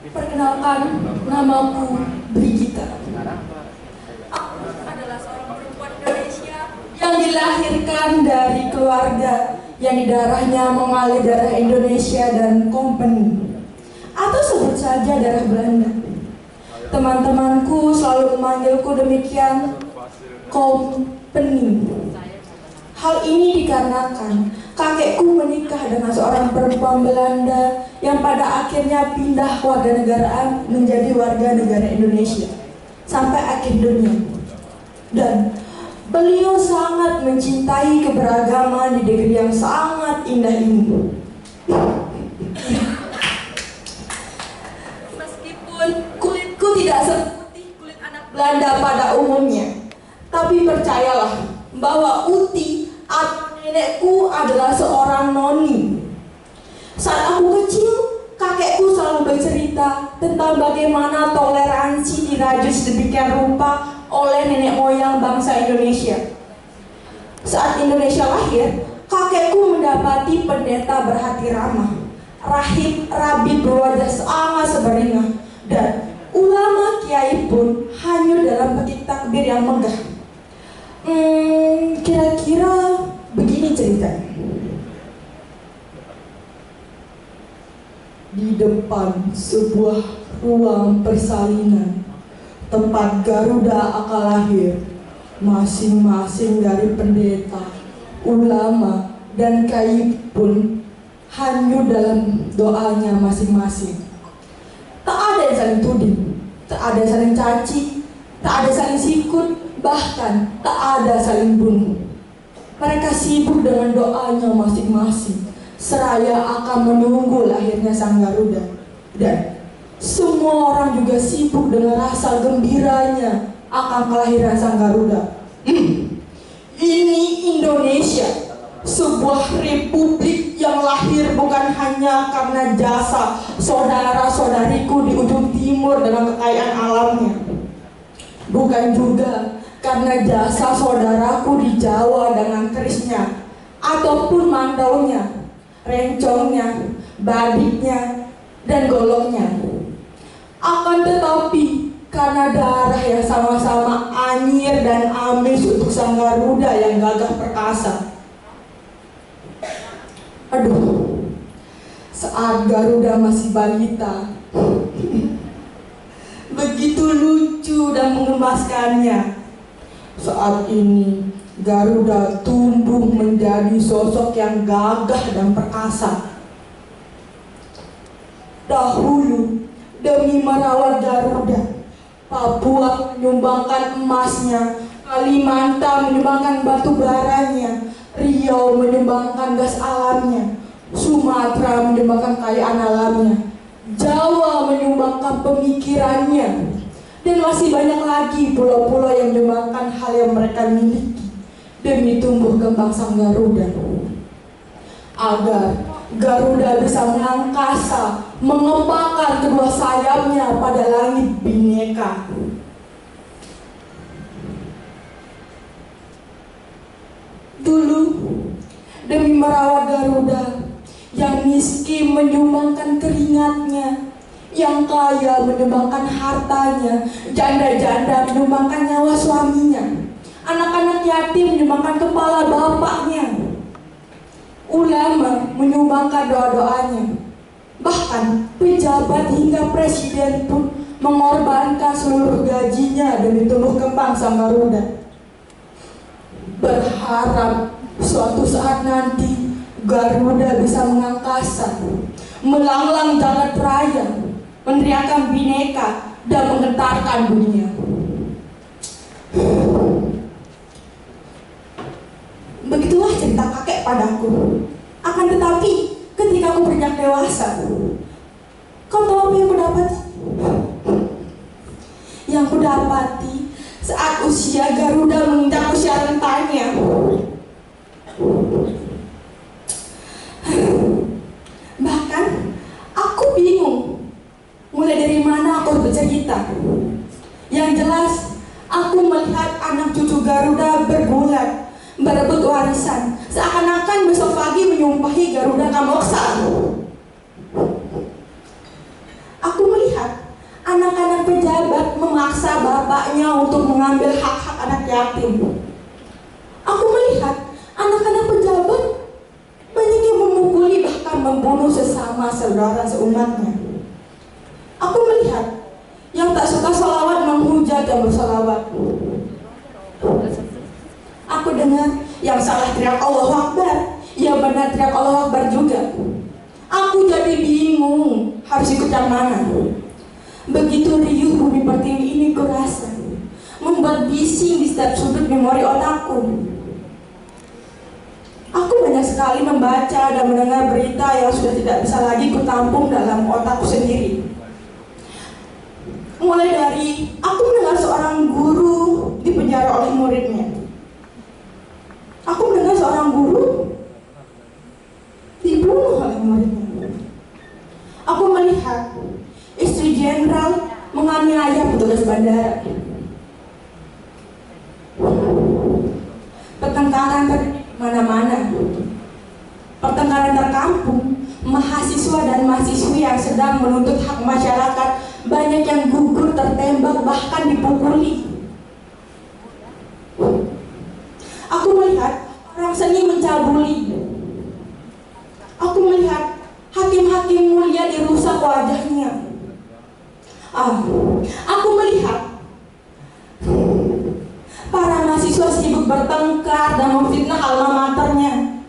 Perkenalkan, namaku Brigita. Aku adalah seorang perempuan Indonesia yang dilahirkan dari keluarga yang di darahnya mengalir darah Indonesia dan Company, atau sebut saja darah Belanda. Teman-temanku selalu memanggilku demikian, Company. Hal ini dikarenakan kakekku menikah dengan seorang perempuan Belanda yang pada akhirnya pindah kewarganegaraan menjadi warga negara Indonesia sampai akhir dunia. Dan beliau sangat mencintai keberagaman di negeri yang sangat indah ini. Meskipun kulitku tidak seputih kulit anak Belanda pada umumnya, tapi percayalah bahwa Uti atau nenekku adalah seorang noni. Saat aku kecil, kakekku selalu bercerita tentang bagaimana toleransi dirajut sedemikian rupa oleh nenek moyang bangsa Indonesia. Saat Indonesia lahir, kakekku mendapati pendeta berhati ramah, rahib rabi berwajah sangat seberingah, dan ulama kiai pun hanyut dalam petik takbir yang megah. Kira-kira begini ceritanya. Di depan sebuah ruang persalinan tempat Garuda akal lahir, masing-masing dari pendeta, ulama, dan kiai pun hanyut dalam doanya masing-masing. Tak ada yang saling tuding, tak ada yang saling caci, tak ada saling sikut, bahkan tak ada saling bunuh. Mereka sibuk dengan doanya masing-masing, seraya akan menunggu lahirnya sang Garuda. Dan semua orang juga sibuk dengan rasa gembiranya akan kelahiran sang Garuda. Ini Indonesia, sebuah republik yang lahir bukan hanya karena jasa saudara-saudariku di ujung timur dengan kekayaan alamnya, bukan juga karena jasa saudaraku di Jawa dengan kerisnya, ataupun mandaunya, rencongnya, badiknya, dan golongnya. Akan tetapi karena darah yang sama-sama anyir dan amis untuk sang Garuda yang gagah perkasa. Aduh, saat Garuda masih balita, begitu lucu dan mengemaskannya. Saat ini Garuda tumbuh menjadi sosok yang gagah dan perkasa. Dahulu demi merawat Garuda, Papua menyumbangkan emasnya, Kalimantan menyumbangkan batu baranya, Riau menyumbangkan gas alamnya, Sumatera menyumbangkan kekayaan alamnya, Jawa menyumbangkan pemikirannya, dan masih banyak lagi pulau-pulau yang menyumbangkan hal yang mereka miliki demi tumbuh kembang sang Garuda, agar Garuda bisa mengangkasa, mengepakkan kedua sayapnya pada langit bineka. Dulu demi merawat Garuda, yang miskin menyumbangkan keringatnya, yang kaya menyumbangkan hartanya, janda-janda menyumbangkan nyawa suaminya, anak-anak yatim menyumbangkan kepala bapaknya, ulama menyumbangkan doa-doanya, bahkan pejabat hingga presiden pun mengorbankan seluruh gajinya demi tumbuh kembang sang Garuda. Berharap suatu saat nanti Garuda bisa mengangkasa, melanglang jagat raya, meneriakan bineka dan menggetarkan dunia. Begitulah cerita kakek padaku. Akan tetapi ketika aku beranjak dewasa, kau tahu apa yang kudapati? Yang kudapati saat usia Garuda menginjak usia rentannya, bahkan aku bingung mulai dari mana aku bercerita. Yang jelas aku melihat anak cucu Garuda bergulat, berebut warisan, seakan-akan besok pagi menyumpahi Garuda Kamoksa. Aku melihat haknya untuk mengambil hak-hak anak yatim. Aku melihat anak-anak pejabat banyak yang memukuli bahkan membunuh sesama saudara seumatnya. Aku melihat yang tak suka sholawat menghujat yang bersolawat. Aku dengar yang salah teriak Allahu Akbar, yang benar teriak Allahu Akbar juga. Aku jadi bingung harus ikut yang mana. Begitu riuh bumi pertiwi ini kurasa, membuat bising di setiap sudut memori otakku. Aku banyak sekali membaca dan mendengar berita yang sudah tidak bisa lagi kutampung dalam otakku sendiri. Mulai dari aku mendengar seorang guru dipenjara oleh muridnya. Aku mendengar seorang guru dibunuh oleh muridnya. Aku melihat istri jenderal menganiaya petugas bandara. Pertengkaran mana-mana, pertengkaran terkampung, mahasiswa dan mahasiswi yang sedang menuntut hak masyarakat, banyak yang gugur tertembak bahkan dipukuli. Aku melihat orang seni mencabuli. Aku melihat hakim-hakim mulia dirusak wajahnya. Aku melihat para mahasiswa sibuk bertengkar dan memfitnah alma maternya.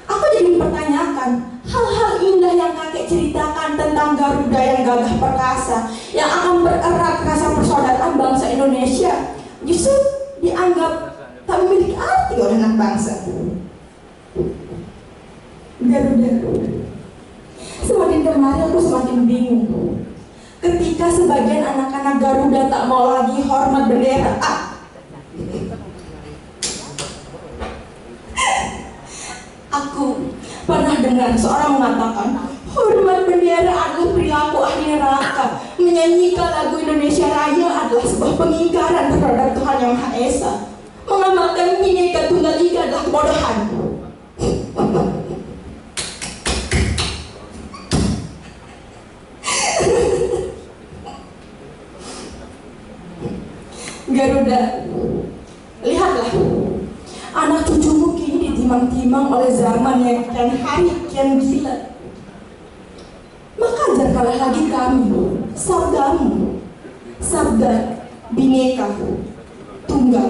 Aku jadi mempertanyakan hal-hal indah yang kakek ceritakan tentang Garuda yang gagah perkasa, yang akan bererat rasa persaudaraan bangsa Indonesia, justru dianggap tak memiliki arti oleh anak bangsa. Garuda. Semakin kemarin aku semakin bingung ketika sebagian anak-anak Garuda tak mau lagi hormat bendera. Aku pernah dengar seorang mengatakan hormat bendera adalah perilaku ahli neraka. Menyanyikan lagu Indonesia Raya adalah sebuah pengingkaran terhadap Tuhan Yang Maha Esa. Mengamalkan Bhinneka Tunggal Ika adalah kebodohan. Garuda, lihatlah, anak cucumu kini ditimang-timang oleh zaman yang kian hari kian gila. Maka ajarkanlah lagi kami sabdamu, sabda Bhinneka Tunggal